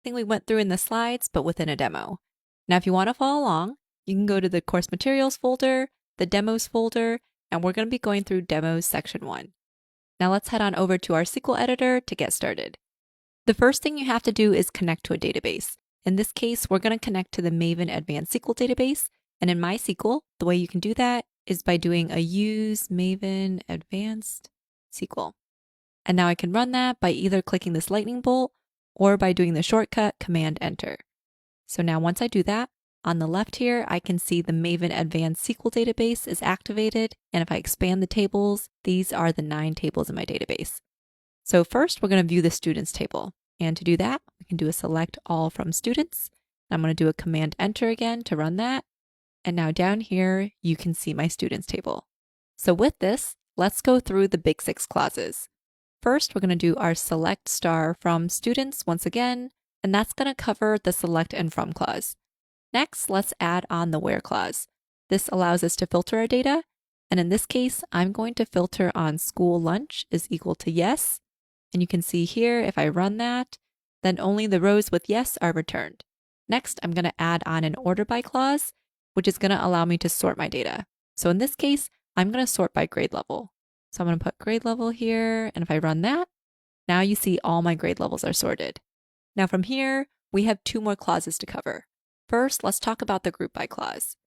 everything we went through in the slides, but within a demo. Now, if you want to follow along, you can go to the course materials folder, the demos folder, and we're going to be going through demos section 1. Now let's head on over to our SQL editor to get started. The first thing you have to do is connect to a database. In this case, we're going to connect to the Maven Advanced SQL database. And in MySQL, the way you can do that is by doing a use Maven Advanced SQL. And now I can run that by either clicking this lightning bolt or by doing the shortcut Command Enter. So now once I do that, on the left here, I can see the Maven Advanced SQL database is activated. And if I expand the tables, these are the 9 tables in my database. So first, we're going to view the students table. And to do that, we can do a select all from students. I'm going to do a Command Enter again to run that. And now down here, you can see my students table. So with this, let's go through the big 6 clauses. First, we're going to do our select star from students once again, and that's going to cover the select and from clause. Next, let's add on the where clause. This allows us to filter our data. And in this case, I'm going to filter on school lunch is equal to yes. And you can see here, if I run that, then only the rows with yes are returned. Next, I'm going to add on an order by clause, which is going to allow me to sort my data. So in this case, I'm going to sort by grade level. So I'm going to put grade level here. And if I run that, now you see all my grade levels are sorted. Now from here, we have 2 more clauses to cover. First, let's talk about the group by clause.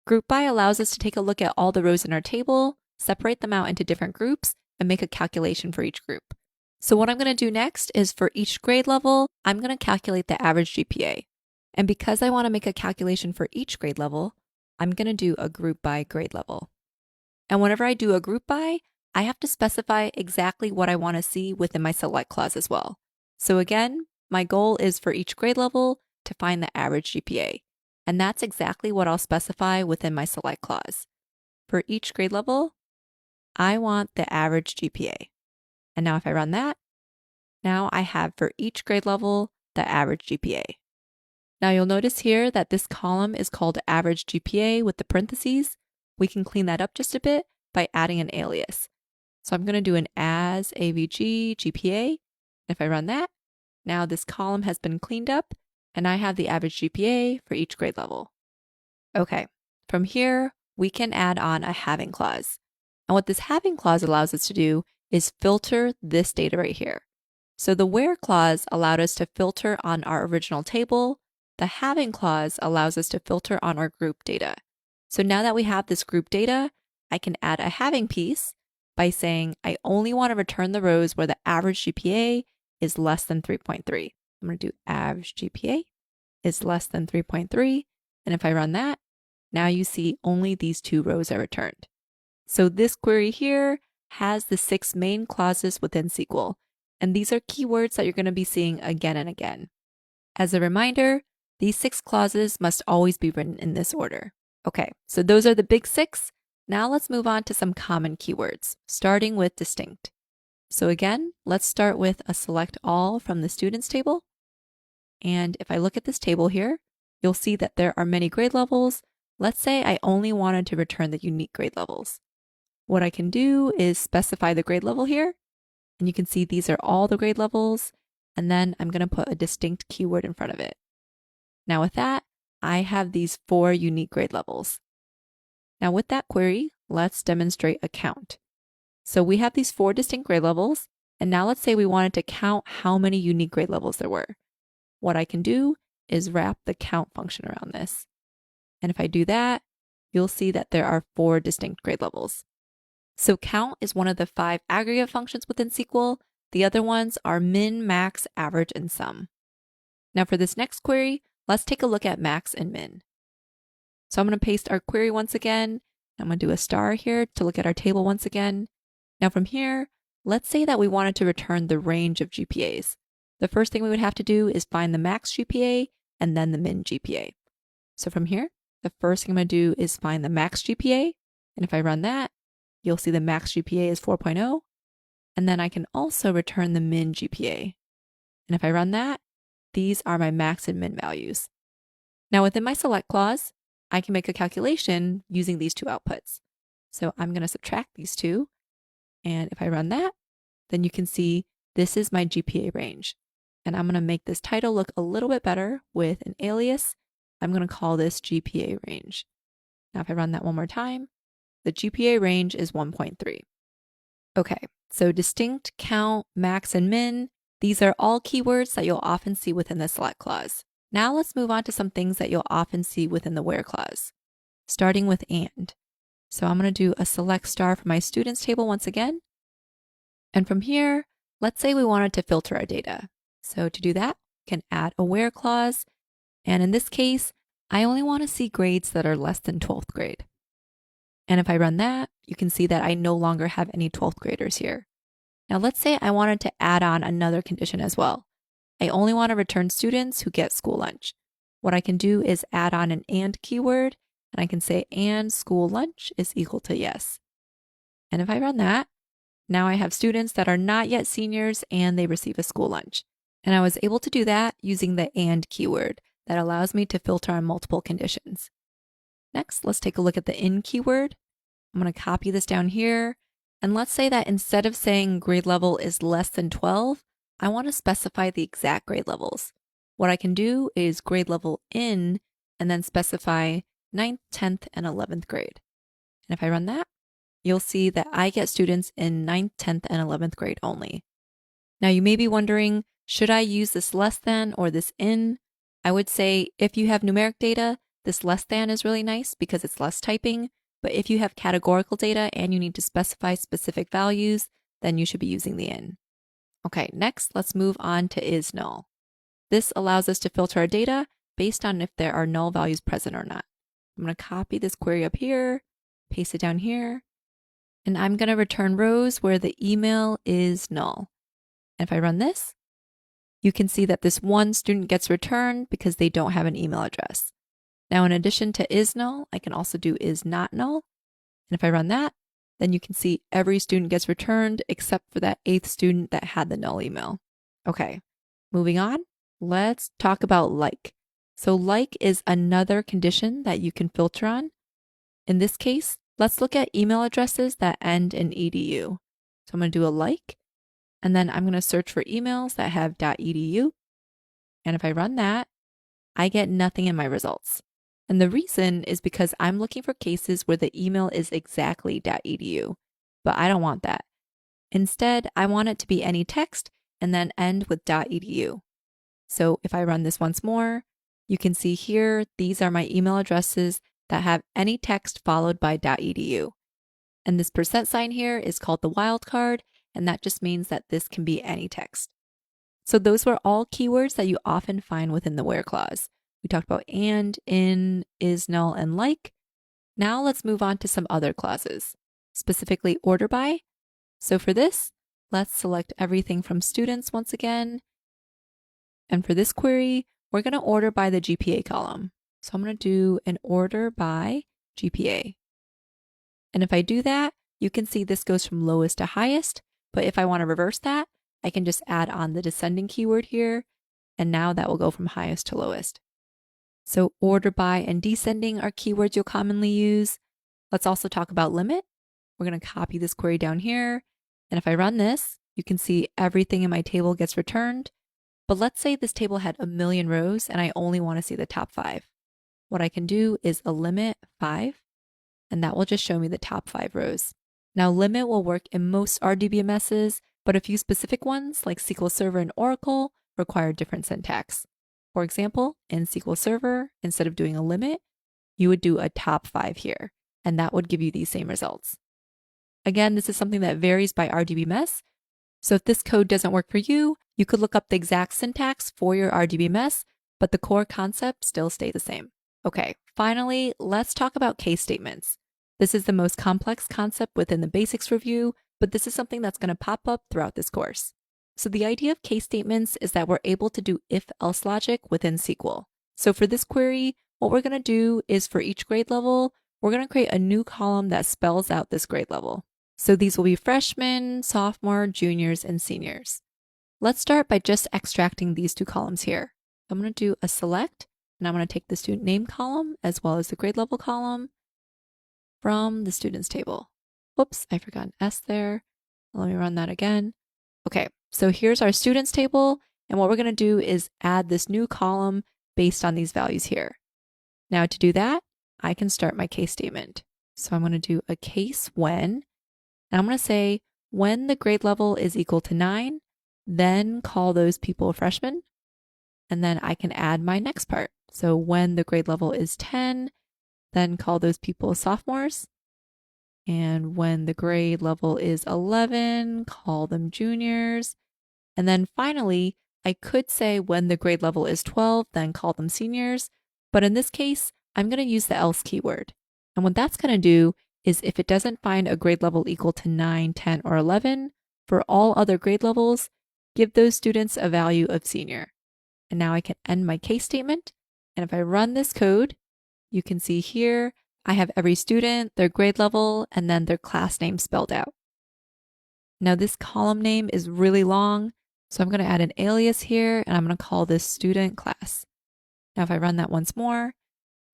Group by allows us to take a look at all the rows in our table, separate them out into different groups, and make a calculation for each group. So what I'm going to do next is for each grade level, I'm going to calculate the average GPA. And because I want to make a calculation for each grade level, I'm going to do a group by grade level. And whenever I do a group by, I have to specify exactly what I want to see within my select clause as well. So again, my goal is for each grade level to find the average GPA. And that's exactly what I'll specify within my select clause. For each grade level, I want the average GPA. And now if I run that, now I have for each grade level, the average GPA. Now you'll notice here that this column is called average GPA with the parentheses. We can clean that up just a bit by adding an alias. So I'm going to do an as AVG GPA. If I run that, now this column has been cleaned up and I have the average GPA for each grade level. Okay, from here, we can add on a having clause. And what this having clause allows us to do is filter this data right here. So the where clause allowed us to filter on our original table. The having clause allows us to filter on our group data. So now that we have this group data, I can add a having piece by saying I only want to return the rows where the average GPA is less than 3.3. I'm going to do average GPA is less than 3.3. And if I run that, now you see only these 2 rows are returned. So this query here has the 6 main clauses within SQL. And these are keywords that you're going to be seeing again and again. As a reminder, these 6 clauses must always be written in this order. Okay, so those are the big 6. Now let's move on to some common keywords, starting with distinct. So again, let's start with a select all from the students table. And if I look at this table here, you'll see that there are many grade levels. Let's say I only wanted to return the unique grade levels. What I can do is specify the grade level here. And you can see these are all the grade levels. And then I'm going to put a distinct keyword in front of it. Now with that, I have these 4 unique grade levels. Now with that query, let's demonstrate a count. So we have these 4 distinct grade levels. And now let's say we wanted to count how many unique grade levels there were. What I can do is wrap the count function around this. And if I do that, you'll see that there are 4 distinct grade levels. So count is one of the 5 aggregate functions within SQL. The other ones are min, max, average, and sum. Now for this next query, let's take a look at max and min. So I'm going to paste our query once again. I'm going to do a star here to look at our table once again. Now from here, let's say that we wanted to return the range of GPAs. The first thing we would have to do is find the max GPA and then the min GPA. So from here, the first thing I'm going to do is find the max GPA. And if I run that, you'll see the max GPA is 4.0. And then I can also return the min GPA. And if I run that, these are my max and min values. Now within my select clause, I can make a calculation using these 2 outputs. So I'm going to subtract these 2. And if I run that, then you can see this is my GPA range. And I'm going to make this title look a little bit better with an alias. I'm going to call this GPA range. Now, if I run that one more time, the GPA range is 1.3. Okay, so distinct, count, max, and min, these are all keywords that you'll often see within the select clause. Now let's move on to some things that you'll often see within the where clause, starting with and. So I'm going to do a select star for my students table once again. And from here, let's say we wanted to filter our data. So to do that, we can add a where clause. And in this case, I only want to see grades that are less than 12th grade. And if I run that, you can see that I no longer have any 12th graders here. Now let's say I wanted to add on another condition as well. I only want to return students who get school lunch. What I can do is add on an and keyword, and I can say and school lunch is equal to yes. And if I run that, now I have students that are not yet seniors and they receive a school lunch. And I was able to do that using the and keyword that allows me to filter on multiple conditions. Next, let's take a look at the in keyword. I'm going to copy this down here. And let's say that instead of saying grade level is less than 12, I want to specify the exact grade levels. What I can do is grade level in and then specify 9th, 10th, and 11th grade. And if I run that, you'll see that I get students in 9th, 10th, and 11th grade only. Now you may be wondering, should I use this less than or this in? I would say if you have numeric data, this less than is really nice because it's less typing. But if you have categorical data and you need to specify specific values, then you should be using the in. Okay, next, let's move on to is null. This allows us to filter our data based on if there are null values present or not. I'm going to copy this query up here, paste it down here, and I'm going to return rows where the email is null. And if I run this, you can see that this one student gets returned because they don't have an email address. Now, in addition to is null, I can also do is not null. And if I run that, then you can see every student gets returned except for that 8th student that had the null email. Okay, moving on, let's talk about like. So like is another condition that you can filter on. In this case, let's look at email addresses that end in edu. So I'm going to do a like, and then I'm going to search for emails that have .edu. And if I run that, I get nothing in my results. And the reason is because I'm looking for cases where the email is exactly .edu, but I don't want that. Instead, I want it to be any text and then end with .edu. So if I run this once more, you can see here, these are my email addresses that have any text followed by .edu. And this % here is called the wildcard, and that just means that this can be any text. So those were all keywords that you often find within the where clause. We talked about and, in, is null, and like. Now let's move on to some other clauses, specifically order by. So for this, let's select everything from students once again. And for this query, we're going to order by the GPA column. So I'm going to do an order by GPA. And if I do that, you can see this goes from lowest to highest. But if I want to reverse that, I can just add on the descending keyword here. And now that will go from highest to lowest. So order by and descending are keywords you'll commonly use. Let's also talk about limit. We're going to copy this query down here. And if I run this, you can see everything in my table gets returned. But let's say this table had 1,000,000 rows and I only want to see the top 5. What I can do is a limit 5, and that will just show me the top 5 rows. Now limit will work in most RDBMSs, but a few specific ones like SQL Server and Oracle require different syntax. For example, in SQL Server, instead of doing a limit, you would do a top 5 here, and that would give you these same results. Again, this is something that varies by RDBMS. So if this code doesn't work for you, you could look up the exact syntax for your RDBMS, but the core concept still stays the same. Okay, finally, let's talk about case statements. This is the most complex concept within the basics review, but this is something that's going to pop up throughout this course. So the idea of case statements is that we're able to do if-else logic within SQL. So for this query, what we're going to do is for each grade level, we're going to create a new column that spells out this grade level. So these will be freshmen, sophomore, juniors, and seniors. Let's start by just extracting these 2 columns here. I'm going to do a select, and I'm going to take the student name column as well as the grade level column from the students table. Whoops, I forgot an S there. Let me run that again. Okay, so here's our students table, And what we're going to do is add this new column based on these values here. Now to do that, I can start my case statement. So I'm going to do a case when, and I'm going to say when the grade level is equal to 9, then call those people freshmen. And then I can add my next part. So when the grade level is 10, then call those people sophomores. And when the grade level is 11, call them juniors. And then finally, I could say when the grade level is 12, then call them seniors. But in this case, I'm going to use the else keyword. And what that's going to do is if it doesn't find a grade level equal to 9, 10, or 11, for all other grade levels, give those students a value of senior. And now I can end my case statement. And if I run this code, you can see here, I have every student, their grade level, and then their class name spelled out. Now this column name is really long, so I'm going to add an alias here, and I'm going to call this student class. Now if I run that once more,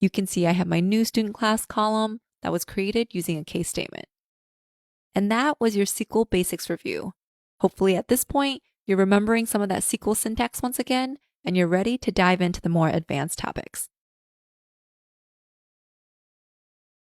you can see I have my new student class column that was created using a case statement. And that was your SQL Basics review. Hopefully at this point, you're remembering some of that SQL syntax once again, and you're ready to dive into the more advanced topics.